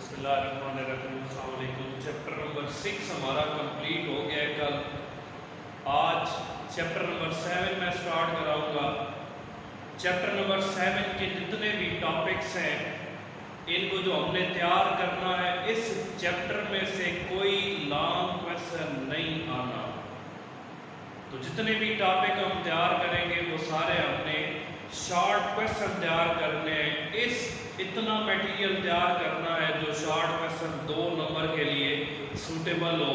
بسم اللہ الرحمن الرحیم، السلام علیکم۔ چیپٹر نمبر 6 ہمارا کمپلیٹ ہو گیا ہے کل۔ آج چیپٹر نمبر 7 میں سٹارٹ کراؤں گا۔ چیپٹر نمبر 7 کے جتنے بھی ٹاپکس ہیں ان کو جو ہم نے تیار کرنا ہے، اس چیپٹر میں سے کوئی لانگ کویسچن نہیں آنا۔ تو جتنے بھی ٹاپک ہم تیار کریں گے وہ سارے ہم نے شارٹ کویسچن تیار کرنے ہیں۔ اتنا میٹیریل تیار کرنا ہے جو شارٹ کویسچن 2 نمبر کے لیے سوٹیبل ہو۔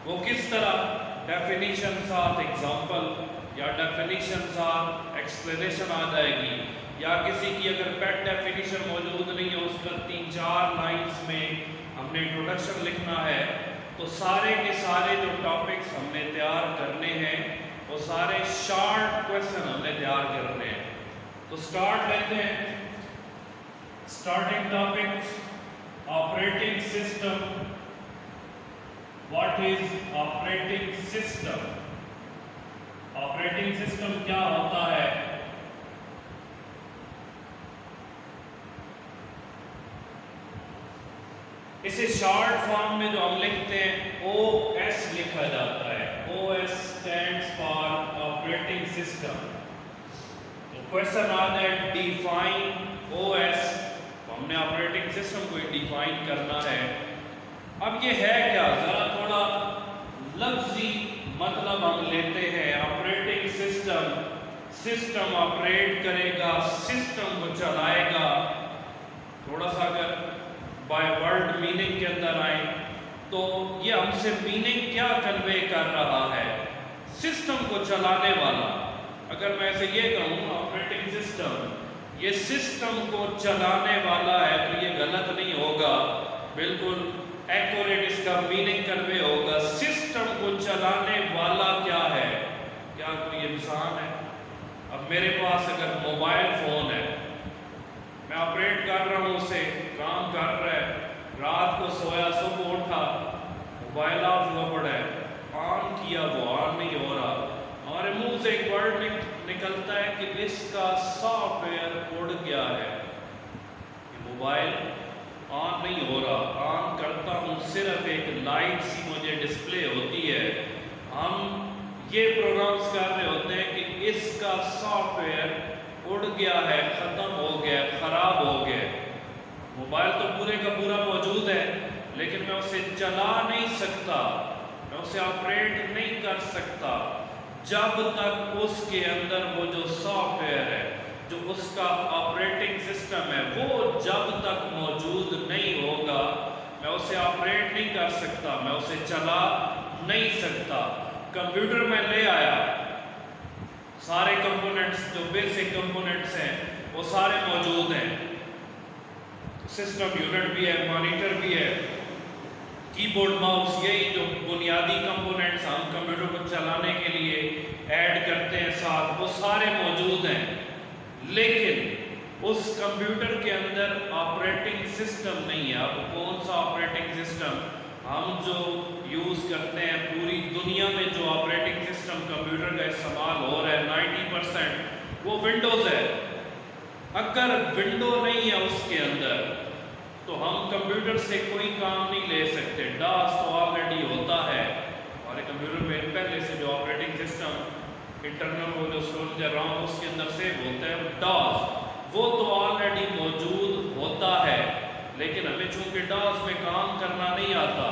وہ کس طرح؟ ڈیفینیشن ساتھ ایگزامپل، یا ڈیفینیشن ساتھ ایکسپلینیشن آ جائے گی، یا کسی کی اگر پیٹ ڈیفینیشن موجود نہیں ہے، اس کا 3-4 لائنز میں ہم نے انٹروڈکشن لکھنا ہے۔ تو سارے کے سارے جو ٹاپکس ہم نے تیار کرنے ہیں وہ سارے شارٹ کویسچن ہم نے تیار کرنے ہیں۔ تو سٹارٹ لیتے ہیں۔ Starting topic, operating system. What is operating system? Operating system کیا ہوتا ہے؟ اسے شارٹ فارم میں جو ہم لکھتے ہیں او ایس لکھا جاتا ہے۔ O S stands for operating system. تو کویسچن آ جائے ڈیفائن او ایس، ہم نے آپریٹنگ سسٹم کو ڈیفائن کرنا ہے۔ اب یہ ہے کیا؟ ذرا تھوڑا لفظی مطلب ہم لیتے ہیں۔ آپریٹنگ سسٹم، سسٹم آپریٹ کرے گا، سسٹم کو چلائے گا۔ تھوڑا سا اگر بائی ورڈ میننگ کے اندر آئیں تو یہ ہم سے میننگ کیا کنوے کر رہا ہے؟ سسٹم کو چلانے والا۔ اگر میں اسے یہ کہوں آپریٹنگ سسٹم، یہ سسٹم کو چلانے والا ہے، تو یہ غلط نہیں ہوگا، بالکل ایکوریٹ اس کا میننگ کنوے ہوگا۔ سسٹم کو چلانے والا کیا ہے؟ کیا کوئی انسان ہے؟ اب میرے پاس اگر موبائل فون ہے، میں آپریٹ کر رہا ہوں، اسے کام کر رہا ہے، رات کو سویا، صبح اٹھا، موبائل آف ہوا پڑا ہے، آن کیا وہ آن نہیں ہو رہا، ہمارے منہ سے ایک ورڈ نکلتا ہے کہ اس کا سافٹ ویئر اڑ گیا ہے، موبائل آن نہیں ہو رہا۔ آن کرتا ہوں، صرف ایک لائٹ سی مجھے ڈسپلے ہوتی ہے، ہم یہ پروگرامز کر رہے ہوتے ہیں کہ اس کا سافٹ ویئر اڑ گیا ہے، ختم ہو گیا، خراب ہو گیا۔ موبائل تو پورے کا پورا موجود ہے، لیکن میں اسے چلا نہیں سکتا، میں اسے آپریٹ نہیں کر سکتا جب تک اس کے اندر وہ جو سافٹ ویئر ہے، جو اس کا آپریٹنگ سسٹم ہے، وہ جب تک موجود نہیں ہوگا میں اسے آپریٹ نہیں کر سکتا، میں اسے چلا نہیں سکتا۔ کمپیوٹر میں لے آیا، سارے کمپوننٹس جو بیسک کمپوننٹس ہیں وہ سارے موجود ہیں، سسٹم یونٹ بھی ہے، مانیٹر بھی ہے، کی بورڈ، ماؤس، یہی جو بنیادی کمپوننٹس ہم کمپیوٹر کو چلانے کے لیے ایڈ کرتے ہیں ساتھ، وہ سارے موجود ہیں۔ لیکن اس کمپیوٹر کے اندر آپریٹنگ سسٹم نہیں ہے۔ اب کون سا آپریٹنگ سسٹم؟ ہم جو یوز کرتے ہیں پوری دنیا میں، جو آپریٹنگ سسٹم کمپیوٹر کا استعمال ہو رہا ہے 90%، وہ ونڈوز ہے۔ اگر ونڈو نہیں ہے اس کے اندر تو ہم کمپیوٹر سے کوئی کام نہیں لے سکتے۔ ڈاس تو آلریڈی ہوتا ہے ہمارے کمپیوٹر میں، پہلے سے جو آپریٹنگ سسٹم انٹرنل وہ جو اسٹوریج رام اس کے اندر سیو ہوتا ہے، ڈاس وہ تو آلریڈی موجود ہوتا ہے، لیکن ہمیں چونکہ ڈاس میں کام کرنا نہیں آتا،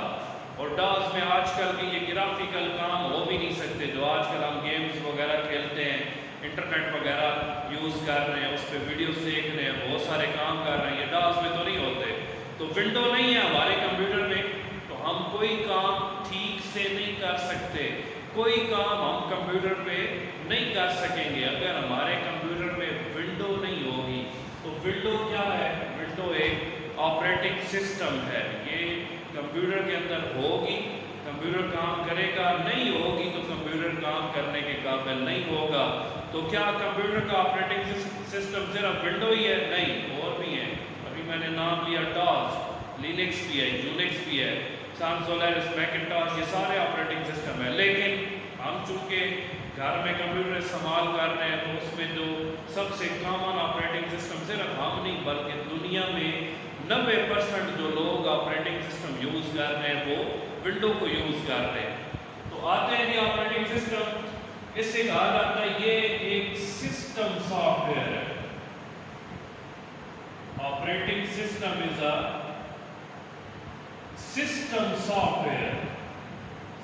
اور ڈاس میں آج کل بھی یہ گرافیکل کام ہو بھی نہیں سکتے، جو آج کل ہم گیمز وغیرہ کھیلتے ہیں، انٹرنیٹ وغیرہ یوز کر رہے ہیں، اس پہ ویڈیوز دیکھ رہے ہیں، بہت سارے کام کر رہے ہیں، یہ ڈاس میں تو نہیں ہوتے۔ تو ونڈو نہیں ہے ہمارے کمپیوٹر میں، تو ہم کوئی کام ٹھیک سے نہیں کر سکتے، کوئی کام ہم کمپیوٹر پہ نہیں کر سکیں گے اگر ہمارے کمپیوٹر میں ونڈو نہیں ہوگی۔ تو ونڈو کیا ہے؟ ونڈو ایک آپریٹنگ سسٹم ہے، یہ کمپیوٹر کے اندر ہوگی، کمپیوٹر کام کرے گا، نہیں ہوگی تو کمپیوٹر کام کرنے کے قابل نہیں ہوگا۔ تو کیا کمپیوٹر کا آپریٹنگ سسٹم صرف ونڈو ہی ہے؟ نہیں، اور بھی ہیں۔ ابھی میں نے نام لیا ڈاس، لینکس بھی ہے، یونکس بھی ہے، سان سولیرس، میکنٹاش، یہ سارے آپریٹنگ سسٹم ہے۔ لیکن ہم چونکہ گھر میں کمپیوٹر استعمال کر رہے ہیں تو اس میں جو سب سے کامن آپریٹنگ سسٹم صرف ہم نہیں بلکہ دنیا میں 90% جو لوگ آپریٹنگ سسٹم یوز کر رہے ہیں وہ ونڈو کو یوز کر رہے ہیں. تو آتے ہیں یہ آپریٹنگ سسٹم، اس سے کہا جاتا ہے یہ ایک سسٹم سافٹ ویئر ہے. Operating system is a system soft where.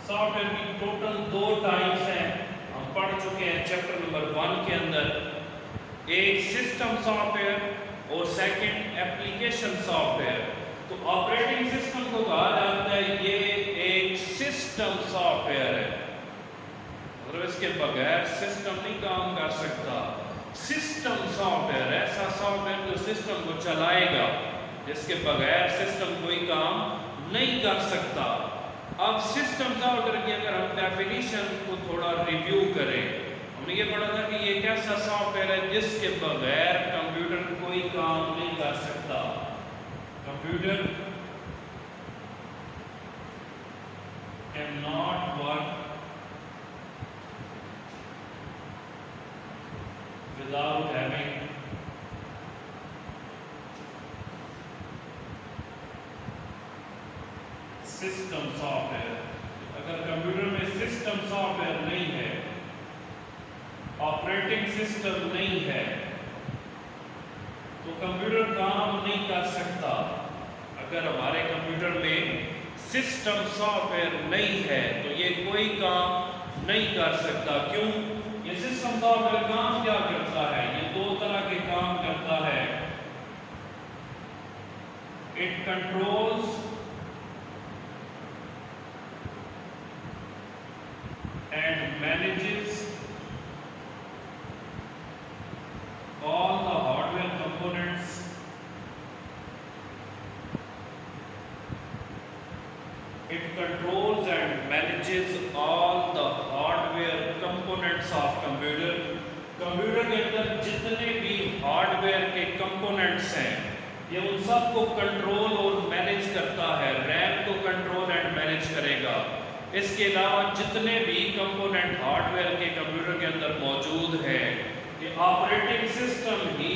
Soft where کی ٹوٹل 2 ٹائپس ہیں، ہم پڑھ چکے ہیں چیپٹر نمبر 1 کے اندر. ایک سسٹم سافٹ ویئر اور سیکنڈ ایپلیکیشن سافٹ ویئر. تو آپریٹنگ سسٹم کو کہا جاتا ہے یہ ایک سسٹم سافٹ ویئر ہے، مطلب اس کے بغیر سسٹم نہیں کام کر سکتا. سسٹم سافٹ ویئر ایسا سافٹ ویئر جو سسٹم کو چلائے گا، جس کے بغیر سسٹم کوئی کام نہیں کر سکتا. اب سسٹم سافٹ ویئر کی اگر ہم ڈیفینیشن کو تھوڑا ریویو کریں، ہم نے یہ پڑھا تھا کہ یہ ایک ایسا سافٹ ویئر ہے جس کے بغیر کمپیوٹر کوئی کام نہیں کر سکتا. Computer cannot work without having system soft where. اگر کمپیوٹر میں سسٹم سافٹ ویئر نہیں ہے، آپریٹنگ سسٹم نہیں ہے تو کمپیوٹر کام نہیں کر سکتا. اگر ہمارے کمپیوٹر میں سسٹم سافٹ ویئر نہیں ہے تو یہ کوئی کام نہیں کر سکتا. کیوں؟ یہ سسٹم سافٹ ویئر کام کیا کرتا ہے؟ یہ 2 طرح کے کام کرتا ہے. It controls and manages all the hardware components it controls and manages all the hardware components of computer. Computer کے اندر جتنے بھی ہارڈ ویئر کے کمپوننٹس ہیں یہ ان سب کو کنٹرول اور مینیج کرتا ہے. ریم کو کنٹرول اینڈ مینیج کرے گا. اس کے علاوہ جتنے بھی کمپوننٹ ہارڈ ویئر کے کمپیوٹر کے اندر موجود ہیں یہ آپریٹنگ سسٹم ہی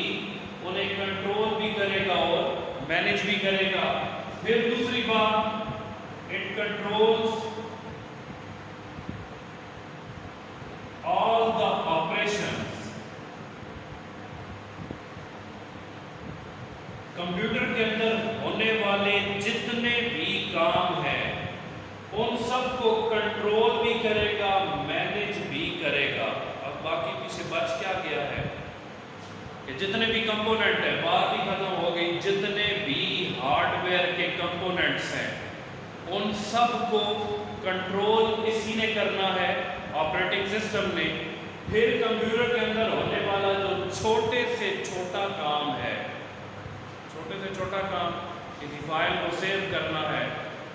انہیں کنٹرول بھی کرے گا اور مینیج بھی کرے گا. پھر دوسری بات، it controls all the operations. Computer کے اندر ہونے والے جتنے بھی کام ہیں ان سب کو کنٹرول بھی کرے گا، مینیج بھی کرے گا. اب باقی پیچھے بچ کیا گیا ہے کہ جتنے بھی کمپوننٹ ہیں بات ہی ختم ہو گئی. جتنے بھی ہارڈ ویئر کے کمپوننٹس ہیں ان سب کو کنٹرول اسی نے کرنا ہے، آپریٹنگ سسٹم نے. پھر کمپیوٹر کے اندر ہونے والا جو چھوٹے سے چھوٹا کام ہے، چھوٹے سے چھوٹا کام کسی فائل کو سیو کرنا ہے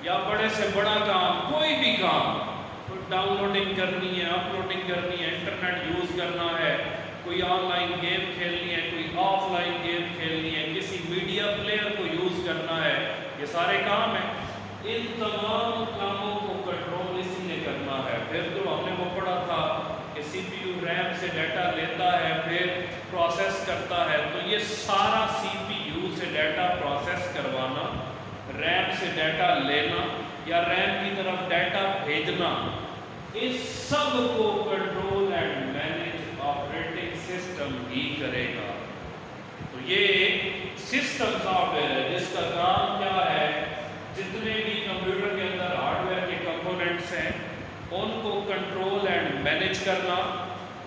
یا بڑے سے بڑا کام، کوئی بھی کام، کوئی ڈاؤن لوڈنگ کرنی ہے، اپ لوڈنگ کرنی ہے، انٹرنیٹ یوز کرنا ہے، کوئی آن لائن گیم کھیلنی ہے، کوئی آف لائن گیم کھیلنی ہے، کسی میڈیا پلیئر کو یوز کرنا ہے، یہ سارے کام ہیں. ان تمام کاموں کو کنٹرول اسی نے کرنا ہے. پھر جو ہم نے وہ پڑھا تھا کہ سی پی یو ریم سے ڈیٹا لیتا ہے پھر پروسیس کرتا ہے، تو یہ سارا سی پی یو سے ڈیٹا پروسیس کروانا، ریم سے ڈیٹا لینا یا ریم کی طرف ڈیٹا بھیجنا، اس سب کو control and manage operating system ہی کرے گا. تو یہ ایک سسٹم سافٹ ویئر ہے جس کا کام کیا ہے، جتنے بھی کمپیوٹر کے اندر ہارڈ ویئر کے کمپوننٹس ہیں ان کو کنٹرول اینڈ مینیج کرنا،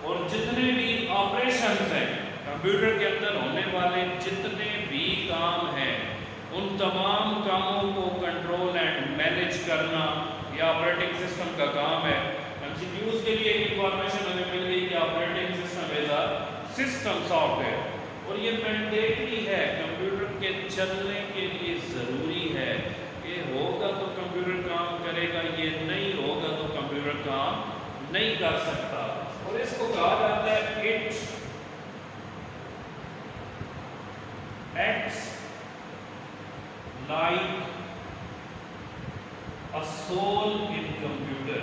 اور جتنے بھی آپریشنز ہیں کمپیوٹر کے اندر ہونے والے جتنے بھی کام ہیں ان تمام کاموں کو کنٹرول اینڈ مینیج کرنا یہ آپریٹنگ سسٹم کا کام ہے. ایم سی کیوز کے لیے ایک انفارمیشن ہمیں مل گئی کہ operating system is a system soft where, اور یہ مینڈیٹری ہے، کمپیوٹر کے چلنے کے لیے ضروری ہے. یہ ہوگا تو کمپیوٹر کام کرے گا، یہ نہیں ہوگا تو کمپیوٹر کام نہیں کر سکتا. اور اس کو کہا جاتا ہے it acts like a soul in computer.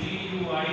GUI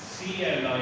CLI।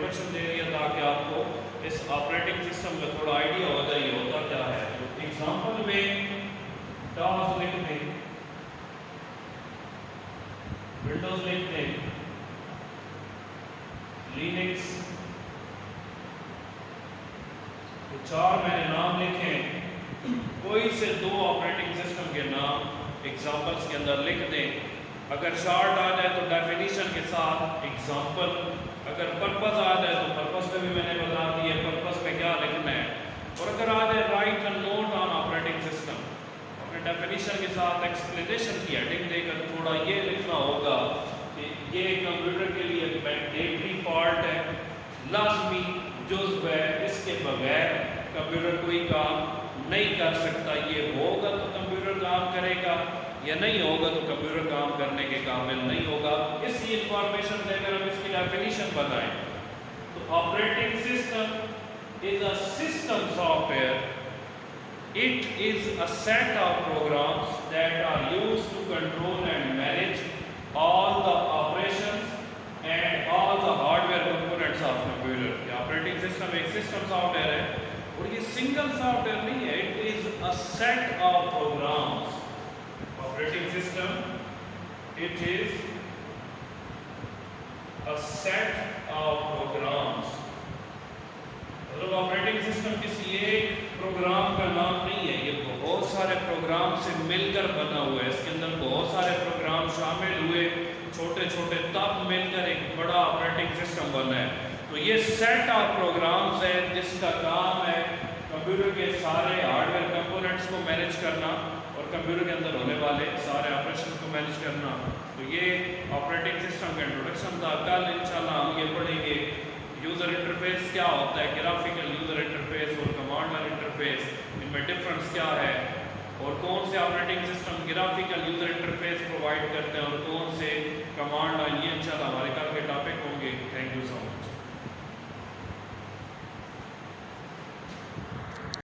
Introduction دے دیا تاکہ آپ کو اس آپریٹنگ سسٹم کا تھوڑا آئیڈیا ہو جائے یہ ہوتا کیا ہے. ایگزامپل میں ڈاس لکھ دیں, ونڈوز لکھ دیں, لینکس, چار میں نے نام لکھیں, کوئی سے دو آپریٹنگ سسٹم کے نام ایگزامپلس کے اندر لکھ دیں. اگر شارٹ آ جائے تو ڈیفینیشن کے ساتھ ایگزامپل, اگر پرپز آ جائے تو پرپز پہ بھی میں نے بتا دی ہے پرپز پہ کیا لکھنا ہے. اور اگر آ جائے write a note on operating system, اپنے ڈیفینیشن کے ساتھ ایکسپلینیشن کی ہیڈنگ دے کر تھوڑا یہ لکھنا ہوگا کہ یہ کمپیوٹر کے لیے مینڈیٹری پارٹ ہے, لازمی جزو ہے, اس کے بغیر کمپیوٹر کوئی کام نہیں کر سکتا. یہ ہوگا تو کمپیوٹر کام کرے گا, یا نہیں ہوگا تو کمپیوٹر کام کرنے کے قابل نہیں ہوگا. اس کی انفارمیشن دے کر ہم اس کی ڈیفینیشن بتائیں. تو operating system is a system software. It is a set of programs that are used to control and manage all the operations and all the hardware components of computer. یہ operating system ایک system software ہے اور یہ single software نہیں ہے. It is a set of programs. Operating system, it is a set of programs. مطلب operating system کسی ایک پروگرام کا نام نہیں ہے, یہ بہت سارے پروگرام سے مل کر بنا ہوا ہے. اس کے اندر بہت سارے پروگرام شامل ہوئے, چھوٹے چھوٹے تب مل کر ایک بڑا آپریٹنگ سسٹم بنا ہے. تو یہ سیٹ آف پروگرامز ہے جس کا کام ہے کمپیوٹر کے سارے ہارڈ ویئر کمپوننٹس کو مینیج کرنا اور کمپیوٹر کے اندر ہونے والے سارے آپریشن کو مینیج کرنا. تو یہ آپریٹنگ سسٹم کا انٹروڈکشن تھا. کل انشاءاللہ ہم یہ پڑھیں گے یوزر انٹرفیس کیا ہوتا ہے, گرافیکل یوزر انٹرفیس اور کمانڈر انٹرفیس, ان میں ڈفرنس کیا ہے, اور کون سے operating system graphical user interface provide کرتے ہیں اور کون سے کمانڈ. یہ انشاءاللہ ہمارے